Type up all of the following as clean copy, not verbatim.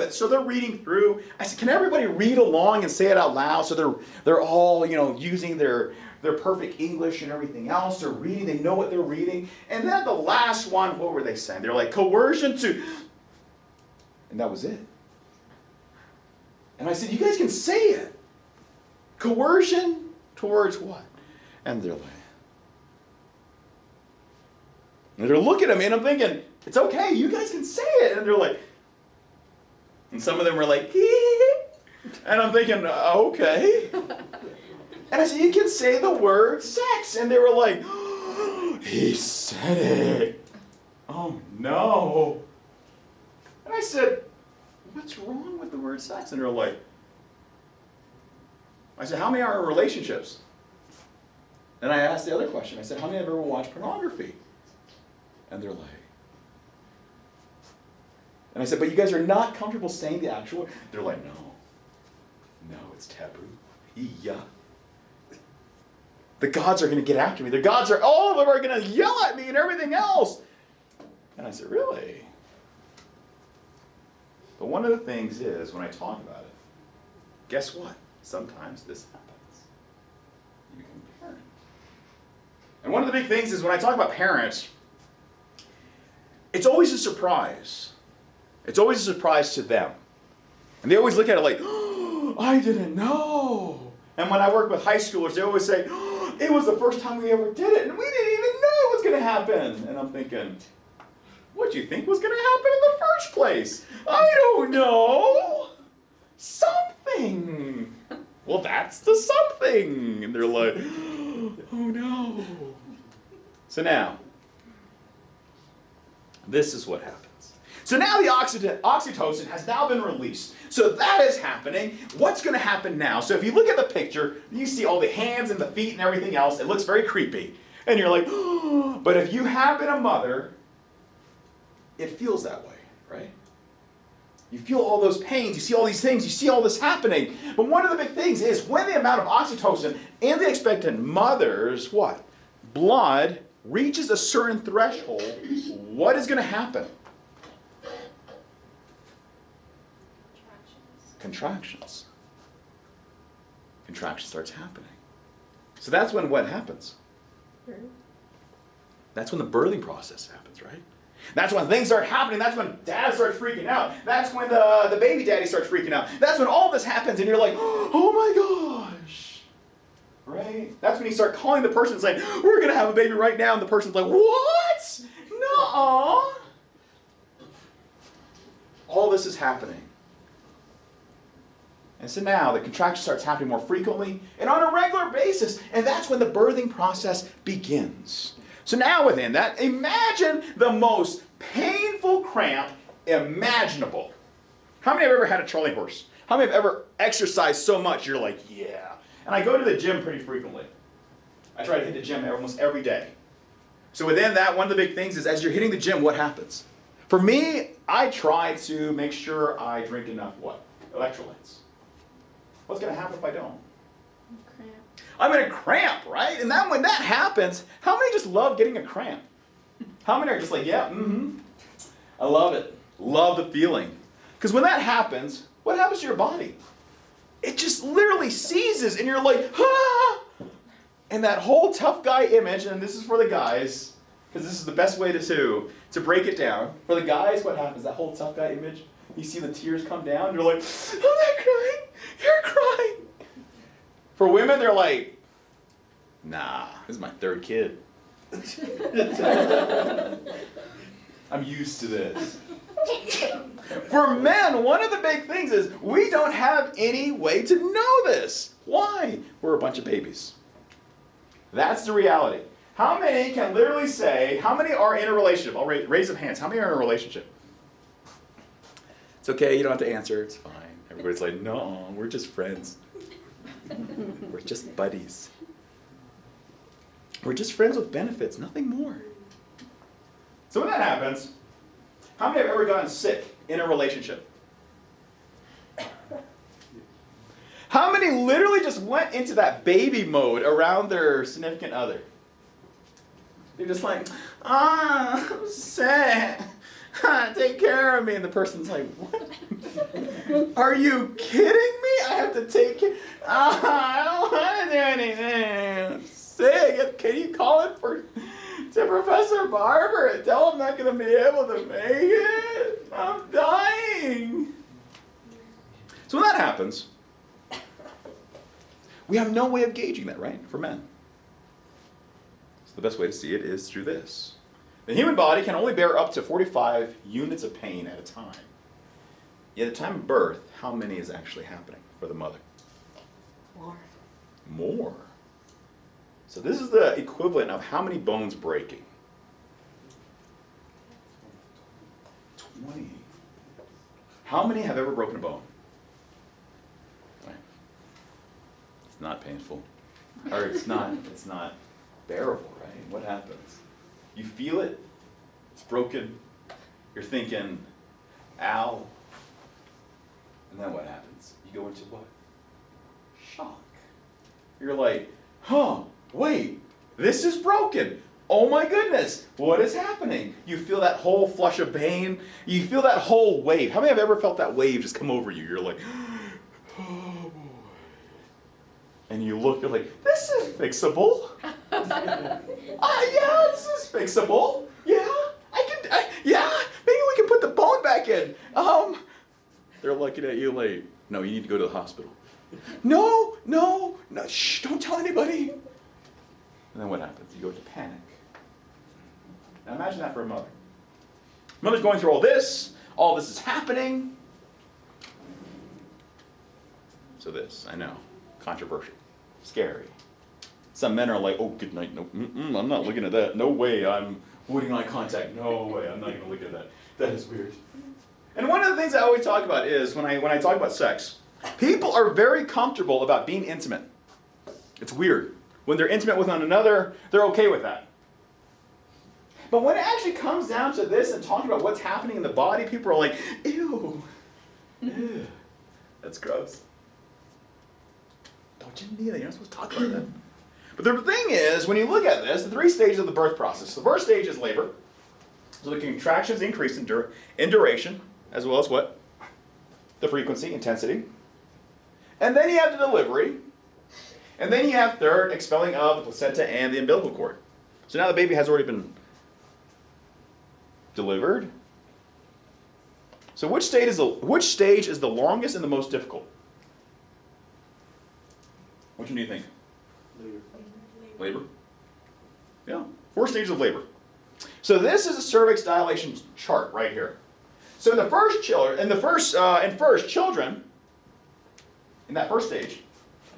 it. So they're reading through. I said, can everybody read along and say it out loud? So they're all, using their perfect English and everything else. They're reading. They know what they're reading. And then the last one, what were they saying? They're like, coercion to... And that was it. And I said, you guys can say it. Coercion towards what? And they're like... And they're looking at me, and I'm thinking, it's okay, you guys can say it. And they're like... And some of them were like, hee. And I'm thinking, okay. And I said, you can say the word sex. And they were like, oh, he said it. Oh, no. And I said, what's wrong with the word sex? And they're like, I said, how many are in relationships? And I asked the other question. I said, how many have ever watched pornography? And they're like, and I said, but you guys are not comfortable saying the actual word? They're like, no, it's taboo. Yeah. The gods are going to get after me. All of them are going to yell at me and everything else. And I said, really? But one of the things is, when I talk about it, guess what? Sometimes this happens. You become a parent. And one of the big things is, when I talk about parents, it's always a surprise. It's always a surprise to them. And they always look at it like, oh, I didn't know. And when I work with high schoolers, they always say, oh, it was the first time we ever did it, and we didn't even know it was going to happen. And I'm thinking, what do you think was going to happen in the first place? I don't know. Something. Well, that's the something. And they're like, oh no. So now, this is what happens. So now the oxytocin has now been released. So that is happening. What's going to happen now? So if you look at the picture, you see all the hands and the feet and everything else. It looks very creepy. And you're like, oh. But if you have been a mother, it feels that way, right? You feel all those pains. You see all these things. You see all this happening. But one of the big things is, when the amount of oxytocin in the expectant mother's blood reaches a certain threshold, what is going to happen? Contractions. Contraction starts happening. So that's when what happens? That's when the birthing process happens, right? That's when things start happening. That's when dad starts freaking out. That's when the baby daddy starts freaking out. That's when all this happens and you're like, oh my gosh. Right? That's when you start calling the person and saying, we're going to have a baby right now. And the person's like, what? Nuh-uh. All this is happening. And so now the contraction starts happening more frequently and on a regular basis. And that's when the birthing process begins. So now within that, imagine the most painful cramp imaginable. How many have ever had a Charlie horse? How many have ever exercised so much you're like, yeah. And I go to the gym pretty frequently. I try to hit the gym almost every day. So within that, one of the big things is, as you're hitting the gym, what happens? For me, I try to make sure I drink enough electrolytes. What's going to happen if I don't? Cramp. I'm going to cramp, right? And then when that happens, how many just love getting a cramp? How many are just like, yeah, I love it. Love the feeling. Because when that happens, what happens to your body? It just literally seizes and you're like, ah! And that whole tough guy image, and this is for the guys, because this is the best way to break it down. For the guys, what happens? That whole tough guy image, you see the tears come down, you're like, I'm not crying, you're crying. For women, they're like, nah, this is my third kid. I'm used to this. For men, one of the big things is we don't have any way to know this. Why? We're a bunch of babies. That's the reality. How many can literally say, how many are in a relationship? I'll raise of hands. How many are in a relationship? It's okay, you don't have to answer, it's fine. Everybody's like, no, we're just friends. We're just buddies. We're just friends with benefits, nothing more. So when that happens, how many have ever gotten sick in a relationship? How many literally just went into that baby mode around their significant other? They're just like, I'm sad. Take care of me. And the person's like, what? Are you kidding me? I have to take care. I don't want to do anything. I'm sick. Can you call it to Professor Barber and tell him I'm not going to be able to make it? I'm dying. So when that happens, we have no way of gauging that, right, for men. So the best way to see it is through this. The human body can only bear up to 45 units of pain at a time. Yet at the time of birth, how many is actually happening for the mother? More. So this is the equivalent of how many bones breaking? 20. How many have ever broken a bone? Right. It's not painful. Or it's not bearable, right? What happens? You feel it, it's broken, you're thinking, ow. And then what happens? You go into what? Shock. You're like, wait, this is broken. Oh my goodness, what is happening? You feel that whole flush of pain. You feel that whole wave. How many have ever felt that wave just come over you? You're like, oh boy. And you look, you're like, this is fixable. Yeah, this is fixable. Yeah, yeah, maybe we can put the bone back in. They're looking at you like, no, you need to go to the hospital. No, shh, don't tell anybody. And then what happens? You go into panic. Now imagine that for a mother. Mother's going through all this is happening. So this, I know, controversial, scary. Some men are like, oh, good night, no, I'm not looking at that. No way, I'm avoiding eye contact. No way, I'm not going to look at that. That is weird. And one of the things I always talk about is, when I talk about sex, people are very comfortable about being intimate. It's weird. When they're intimate with one another, they're okay with that. But when it actually comes down to this and talking about what's happening in the body, people are like, ew, that's gross. Don't you need that? You're not supposed to talk about that. But the thing is, when you look at this, the 3 stages of the birth process. The first stage is labor. So the contractions increase in duration, as well as what? The frequency, intensity. And then you have the delivery. And then you have third, expelling of the placenta and the umbilical cord. So now the baby has already been delivered. So which stage is the longest and the most difficult? Which one do you think? Labor. Yeah, 4 stages of labor. So this is a cervix dilation chart right here. So in the first children, in that first stage,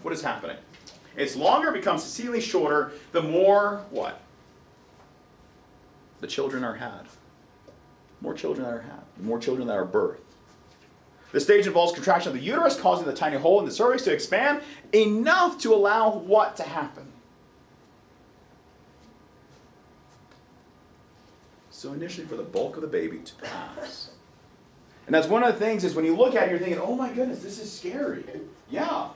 what is happening? It's longer, becomes exceedingly shorter, the more what? The children are had. More children that are had. The more children that are birthed. This stage involves contraction of the uterus, causing the tiny hole in the cervix to expand enough to allow what to happen? So initially for the bulk of the baby to pass. And that's one of the things is when you look at it, you're thinking, oh my goodness, this is scary. Yeah.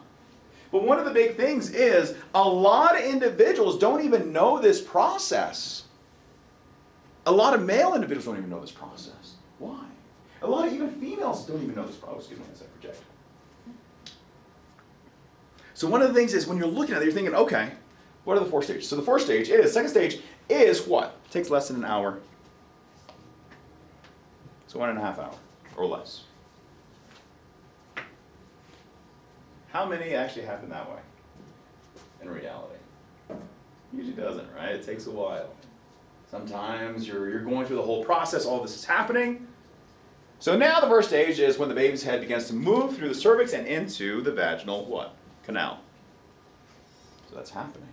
But one of the big things is a lot of individuals don't even know this process. A lot of male individuals don't even know this process. Why? A lot of even females don't even know this process. Excuse me, as I project. So one of the things is when you're looking at it, you're thinking, okay, what are the 4 stages? So the second stage is what? It takes less than an hour. So 1.5 hours or less. How many actually happen that way in reality? Usually doesn't, right? It takes a while. Sometimes you're going through the whole process, all this is happening. So now the first stage is when the baby's head begins to move through the cervix and into the vaginal what? Canal. So that's happening.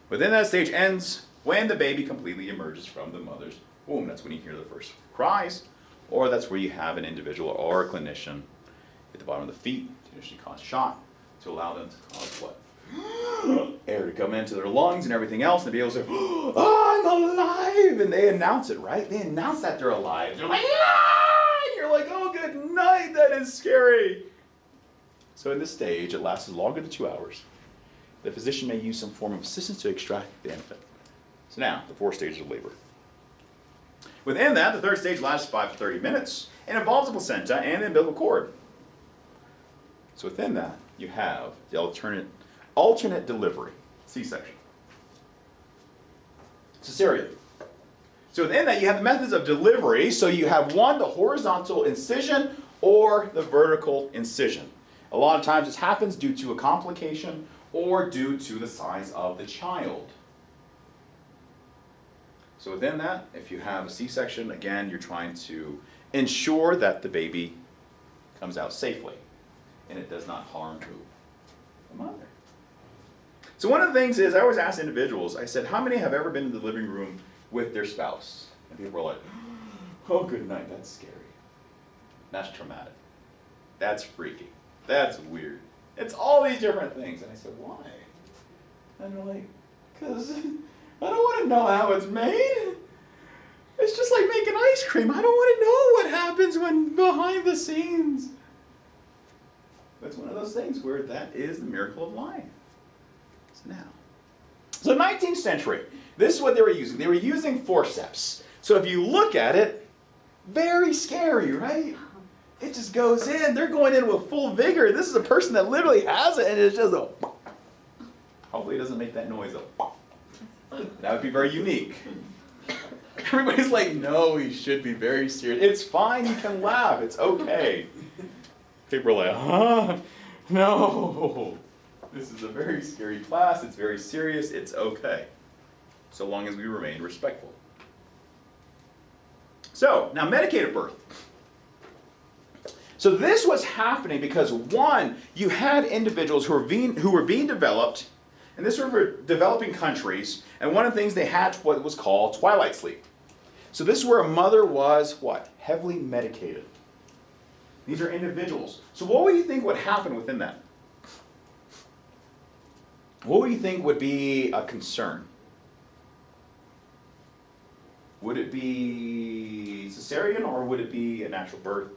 But then that stage ends when the baby completely emerges from the mother's womb. That's when you hear the first cries, or that's where you have an individual or a clinician at the bottom of the feet to initially cause shock, to allow them to cause what? Air to come into their lungs and everything else, and be able to say, oh, I'm alive! And they announce it, right? They announce that they're alive. They're like, ah! And you're like, oh, good night, that is scary. So in this stage, it lasts longer than 2 hours. The physician may use some form of assistance to extract the infant. So now, the 4 stages of labor. Within that, the third stage lasts 5 to 30 minutes and involves the placenta and the umbilical cord. So within that, you have the alternate delivery, C-section. Cesarean. So within that, you have the methods of delivery. So you have one, the horizontal incision or the vertical incision. A lot of times this happens due to a complication or due to the size of the child. So within that, if you have a C-section, again, you're trying to ensure that the baby comes out safely and it does not harm the mother. So one of the things is, I always ask individuals, I said, how many have ever been in the living room with their spouse? And people were like, oh, good night, that's scary. That's traumatic. That's freaky. That's weird. It's all these different things. And I said, why? And they're like, because I don't want to know how it's made. It's just like making ice cream. I don't want to know what happens when behind the scenes. That's one of those things where that is the miracle of life. So now. So 19th century, this is what they were using. They were using forceps. So if you look at it, very scary, right? It just goes in. They're going in with full vigor. This is a person that literally has it, and it's just a... Hopefully it doesn't make that noise. That would be very unique. Everybody's like, no, he should be very serious. It's fine. You can laugh. It's okay. People are like, huh? No. This is a very scary class. It's very serious. It's okay. So long as we remain respectful. So, now medicated birth. So this was happening because, one, you had individuals who were being developed, and this were developing countries, and one of the things they had what was called twilight sleep. So this is where a mother was, what? Heavily medicated. These are individuals. So what would you think would happen within that? What would you think would be a concern? Would it be cesarean or would it be a natural birth?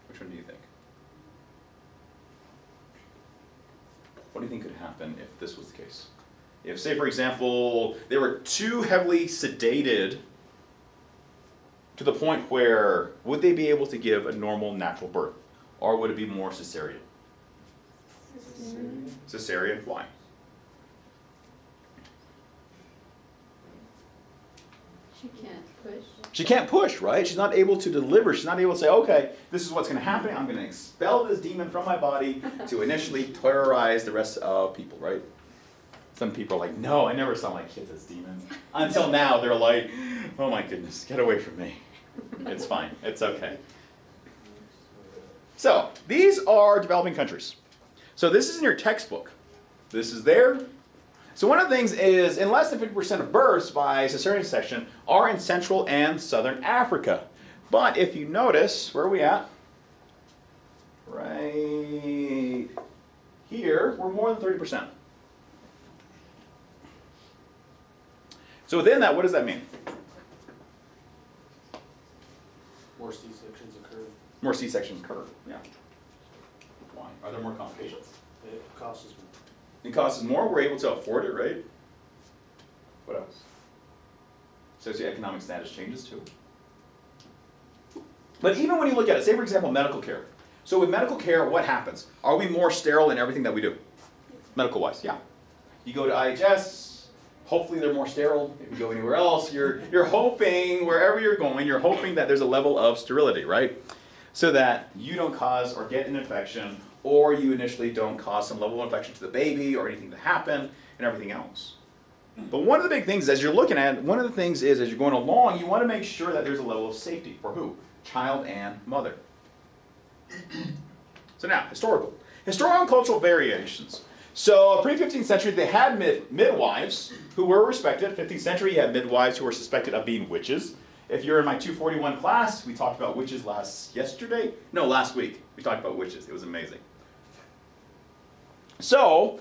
Which one do you think? What do you think could happen if this was the case? If, say, for example, they were too heavily sedated to the point where, would they be able to give a normal natural birth? Or would it be more cesarean? Cesarean. Cesarean, why? She can't push. She can't push, right? She's not able to deliver. She's not able to say, okay, this is what's going to happen. I'm going to expel this demon from my body to initially terrorize the rest of people, right? Some people are like, no, I never saw my kids as demons. Until now, they're like, oh my goodness, get away from me. It's fine. It's okay. So, these are developing countries. So this is in your textbook. This is there. So one of the things is, in less than 50% of births by cesarean section are in Central and Southern Africa. But if you notice, where are we at? Right here, we're more than 30%. So within that, what does that mean? More C-sections occur. More C-sections occur, yeah. Why? Are there more complications? It costs us more. It costs us more, we're able to afford it, right? What else? Socioeconomic status changes too. But even when you look at it, say for example, medical care. So with medical care, what happens? Are we more sterile in everything that we do? Medical-wise, yeah. You go to IHS, hopefully they're more sterile. If you go anywhere else, you're hoping, wherever you're going, you're hoping that there's a level of sterility, right? So that you don't cause or get an infection, or you initially don't cause some level of infection to the baby or anything to happen and everything else. But one of the big things as you're looking at, one of the things is as you're going along, you want to make sure that there's a level of safety for who? Child and mother. So now, historical. Historical and cultural variations. So pre-15th century, they had midwives who were respected. 15th century, you had midwives who were suspected of being witches. If you're in my 241 class, we talked about witches last week. We talked about witches. It was amazing. So,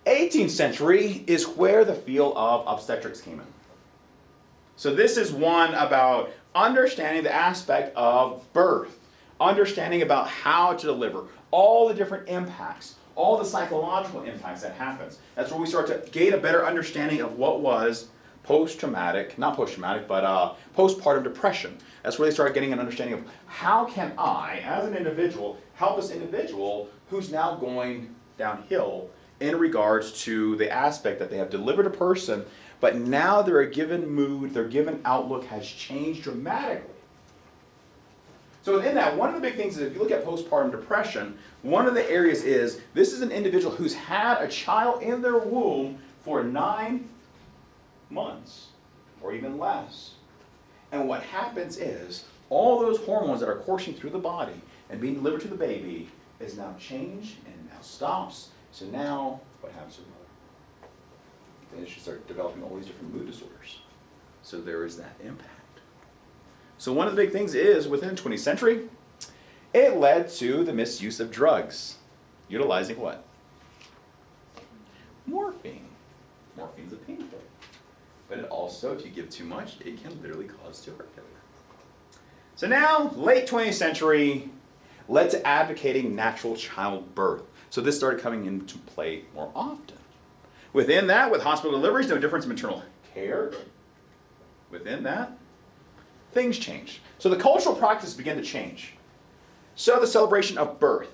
18th century is where the field of obstetrics came in. So this is one about understanding the aspect of birth, understanding about how to deliver, all the different impacts, all the psychological impacts that happens. That's where we start to gain a better understanding of what was not post-traumatic, but postpartum depression. That's where they started getting an understanding of how can I, as an individual, help this individual who's now going downhill in regards to the aspect that they have delivered a person, but now their given mood, their given outlook has changed dramatically. So within that, one of the big things is if you look at postpartum depression, one of the areas is this is an individual who's had a child in their womb for 9 months or even less. And what happens is all those hormones that are coursing through the body and being delivered to the baby is now changed and now stops. So now what happens to the mother? They should start developing all these different mood disorders. So there is that impact. So one of the big things is, within the 20th century, it led to the misuse of drugs. Utilizing what? Morphine. Morphine is a painkiller. But it also, if you give too much, it can literally cause heart failure. So now, late 20th century, led to advocating natural childbirth. So this started coming into play more often. Within that, with hospital deliveries, no difference in maternal care. Within that, things changed. So the cultural practices began to change. So the celebration of birth.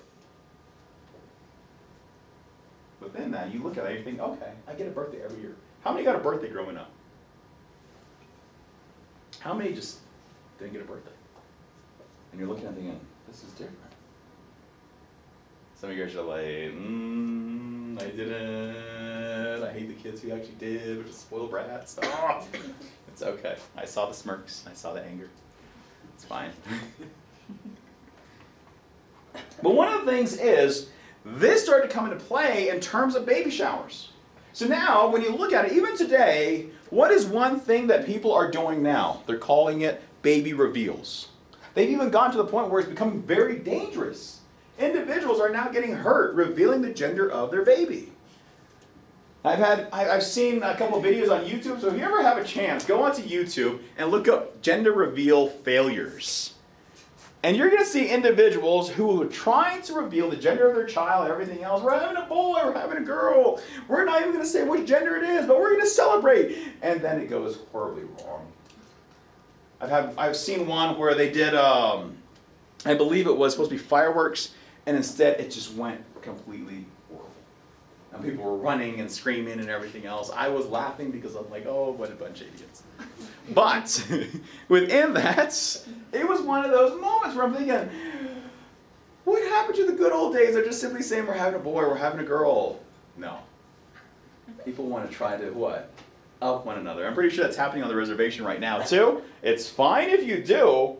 Within that, you look at it and you think, okay, I get a birthday every year. How many got a birthday growing up? How many just didn't get a birthday? And you're looking at the end, this is different. Some of you guys are like, I didn't. I hate the kids who actually did, which is spoiled brats. Oh, it's okay. I saw the smirks. I saw the anger. It's fine. But one of the things is, this started to come into play in terms of baby showers. So now, when you look at it, even today, what is one thing that people are doing now? They're calling it baby reveals. They've even gone to the point where it's becoming very dangerous. Individuals are now getting hurt revealing the gender of their baby. I've seen a couple of videos on YouTube, so if you ever have a chance, go onto YouTube and look up gender reveal failures. And you're going to see individuals who are trying to reveal the gender of their child and everything else. We're having a boy, we're having a girl. We're not even going to say which gender it is, but we're going to celebrate. And then it goes horribly wrong. I've seen one where they did, I believe it was supposed to be fireworks, and instead it just went completely horrible. And people were running and screaming and everything else. I was laughing because I'm like, oh, what a bunch of idiots. But within that, it was one of those moments where I'm thinking, what happened to the good old days? They're just simply saying we're having a boy, we're having a girl. No. People want to try to what? Up one another. I'm pretty sure that's happening on the reservation right now too. It's fine if you do.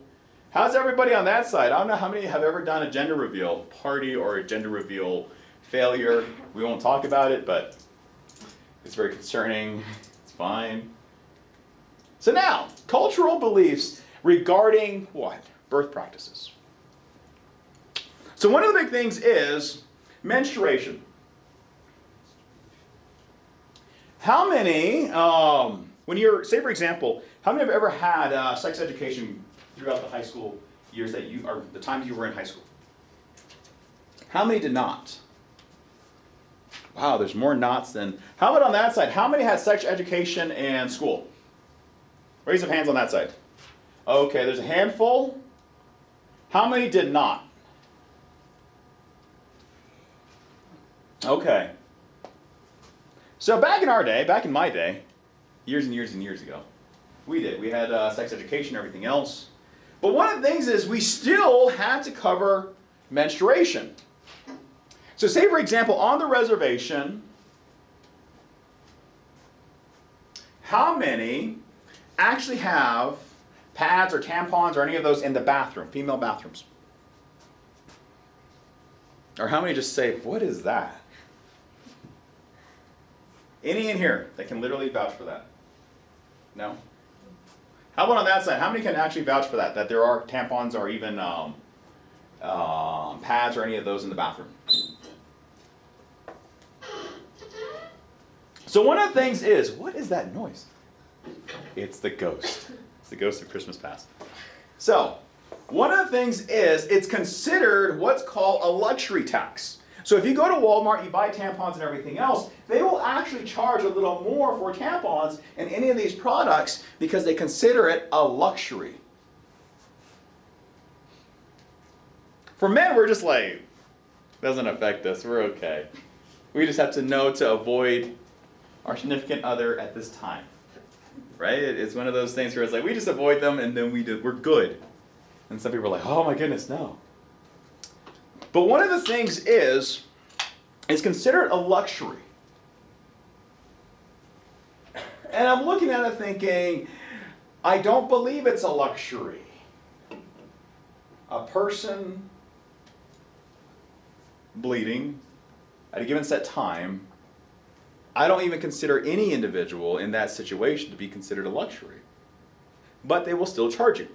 How's everybody on that side? I don't know how many have ever done a gender reveal party or a gender reveal failure. We won't talk about it, but it's very concerning. It's fine. So now, cultural beliefs regarding what? Birth practices. So one of the big things is menstruation. How many, when you're, say for example, how many have ever had sex education throughout the high school years that you, or the times you were in high school? How many did not? Wow, there's more nots than, how about on that side? How many had sex education in school? Raise some hands on that side. Okay, there's a handful. How many did not? Okay. So back in our day, back in my day, years and years and years ago, we did. We had sex education and everything else. But one of the things is we still had to cover menstruation. So say, for example, on the reservation, how many actually have pads or tampons or any of those in the bathroom, female bathrooms? Or how many just say, what is that? Any in here that can literally vouch for that? No? How about on that side? How many can actually vouch for that? That there are tampons or even pads or any of those in the bathroom? So one of the things is, what is that noise? It's the ghost. It's the ghost of Christmas past. So, one of the things is, it's considered what's called a luxury tax. So if you go to Walmart, you buy tampons and everything else, they will actually charge a little more for tampons and any of these products because they consider it a luxury. For men, we're just like, doesn't affect us, we're okay. We just have to know to avoid our significant other at this time. Right? It's one of those things where it's like, we just avoid them and then we're good. And some people are like, oh my goodness, no. But one of the things is, it's considered a luxury. And I'm looking at it thinking, I don't believe it's a luxury. A person bleeding at a given set time, I don't even consider any individual in that situation to be considered a luxury. But they will still charge you.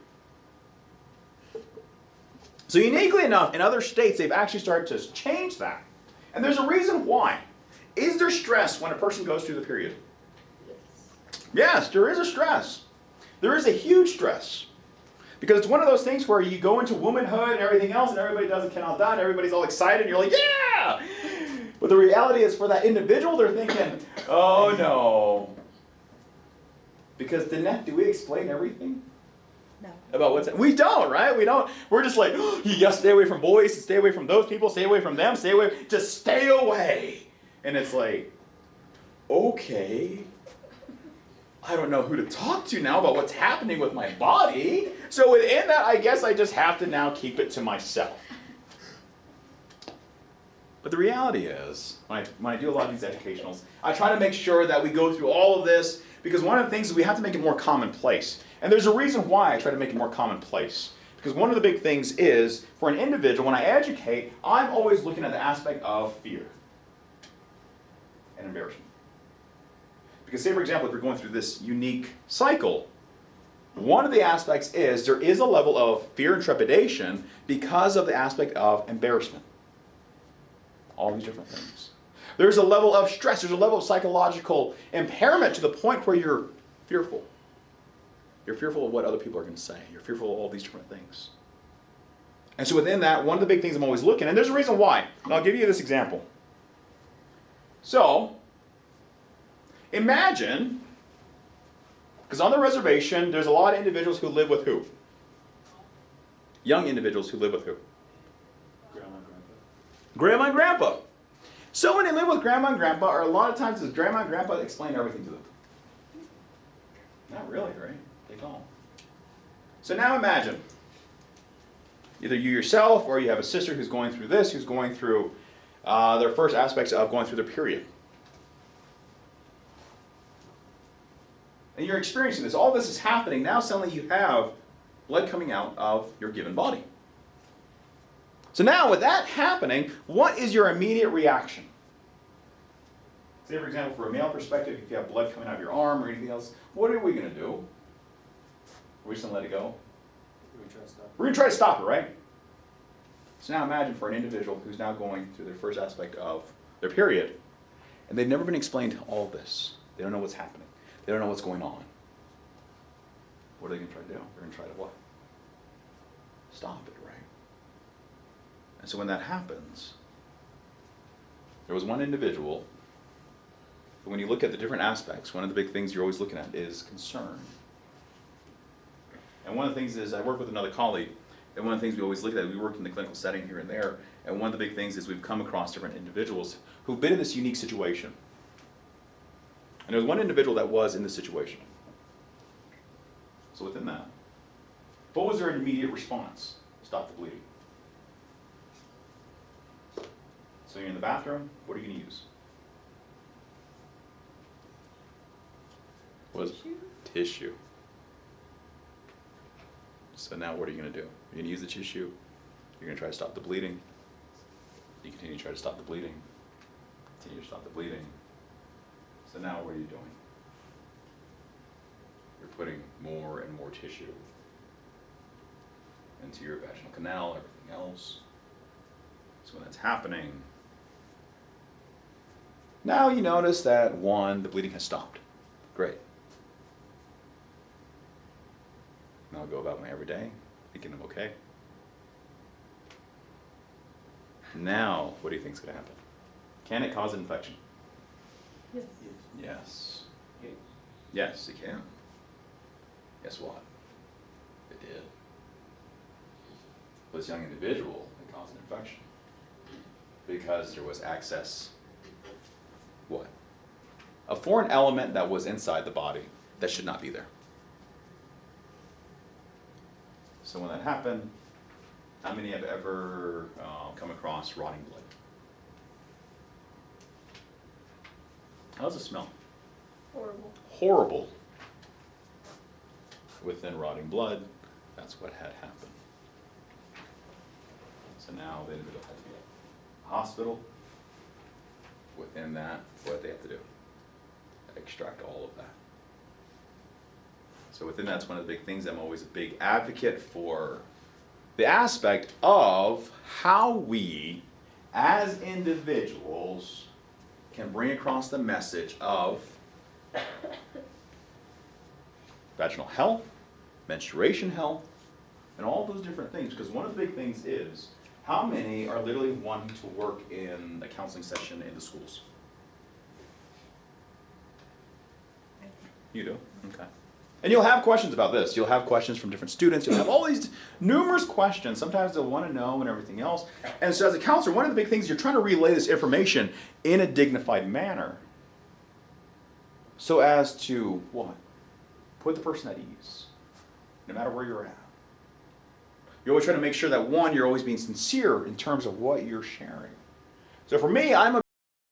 So uniquely enough, in other states, they've actually started to change that. And there's a reason why. Is there stress when a person goes through the period? Yes, there is a stress. There is a huge stress. Because it's one of those things where you go into womanhood and everything else, and everybody does a cannot die, and everybody's all excited, and you're like, yeah! But the reality is, for that individual, they're thinking, oh no. Because Danette, do we explain everything? No. About what's we don't, right? We don't. We're just like, oh, you gotta stay away from boys, stay away from those people, stay away from them, stay away, just stay away. And it's like, okay, I don't know who to talk to now about what's happening with my body. So within that, I guess I just have to now keep it to myself. But the reality is, when I do a lot of these educationals, I try to make sure that we go through all of this, because one of the things is we have to make it more commonplace. And there's a reason why I try to make it more commonplace. Because one of the big things is, for an individual, when I educate, I'm always looking at the aspect of fear and embarrassment. Because say, for example, if you're going through this unique cycle, one of the aspects is there is a level of fear and trepidation because of the aspect of embarrassment. All these different things. There's a level of stress, there's a level of psychological impairment to the point where you're fearful. You're fearful of what other people are going to say. You're fearful of all these different things. And so within that, one of the big things I'm always looking, and there's a reason why. And I'll give you this example. So, imagine, because on the reservation, there's a lot of individuals who live with who? Young individuals who live with who? Grandma and grandpa. Grandma and grandpa. So when they live with grandma and grandpa, or a lot of times does grandma and grandpa explain everything to them? Not really, right? They don't. So now imagine, either you yourself or you have a sister who's going through this, who's going through their first aspects of going through their period. And you're experiencing this. All this is happening. Now suddenly you have blood coming out of your given body. So now with that happening, what is your immediate reaction? Say, for example, for a male perspective, if you have blood coming out of your arm or anything else, what are we going to do? Are we just going to let it go? We try to stop. We're going to try to stop it, right? So now imagine for an individual who's now going through their first aspect of their period, and they've never been explained all this. They don't know what's happening. They don't know what's going on. What are they going to try to do? They're going to try to what? Stop it, right? And so when that happens, there was one individual, but when you look at the different aspects, one of the big things you're always looking at is concern. And one of the things is, I work with another colleague, and one of the things we always look at, we work in the clinical setting here and there, and one of the big things is we've come across different individuals who've been in this unique situation. And there was one individual that was in this situation. So within that, what was their immediate response? Stop the bleeding. So you're in the bathroom, what are you going to use? Was tissue. So now what are you going to do? You're going to use the tissue. You're going to try to stop the bleeding. You continue to try to stop the bleeding. Continue to stop the bleeding. So now what are you doing? You're putting more and more tissue into your vaginal canal, everything else. So when that's happening, now you notice that one, the bleeding has stopped. Great. Now I'll go about my everyday, thinking I'm okay. Now, what do you think is going to happen? Can it cause an infection? Yes. Yes. Yes. Yes, it can. Guess what? It did. This young individual, it caused an infection because there was access, what? A foreign element that was inside the body that should not be there. So when that happened, how many have ever come across rotting blood? How does it smell? Horrible. Horrible. Within rotting blood, that's what had happened. So now the individual had to be at the hospital. Within that, what they have to do? Extract all of that. So within that's one of the big things. I'm always a big advocate for the aspect of how we, as individuals, can bring across the message of vaginal health, menstruation health, and all those different things. Because one of the big things is, how many are literally wanting to work in a counseling session in the schools? You do? Okay. And you'll have questions about this. You'll have questions from different students. You'll have all these numerous questions. Sometimes they'll want to know and everything else. And so as a counselor, one of the big things, you're trying to relay this information in a dignified manner. So as to, what? Put the person at ease, no matter where you're at. You're always trying to make sure that, one, you're always being sincere in terms of what you're sharing. So for me, I'm a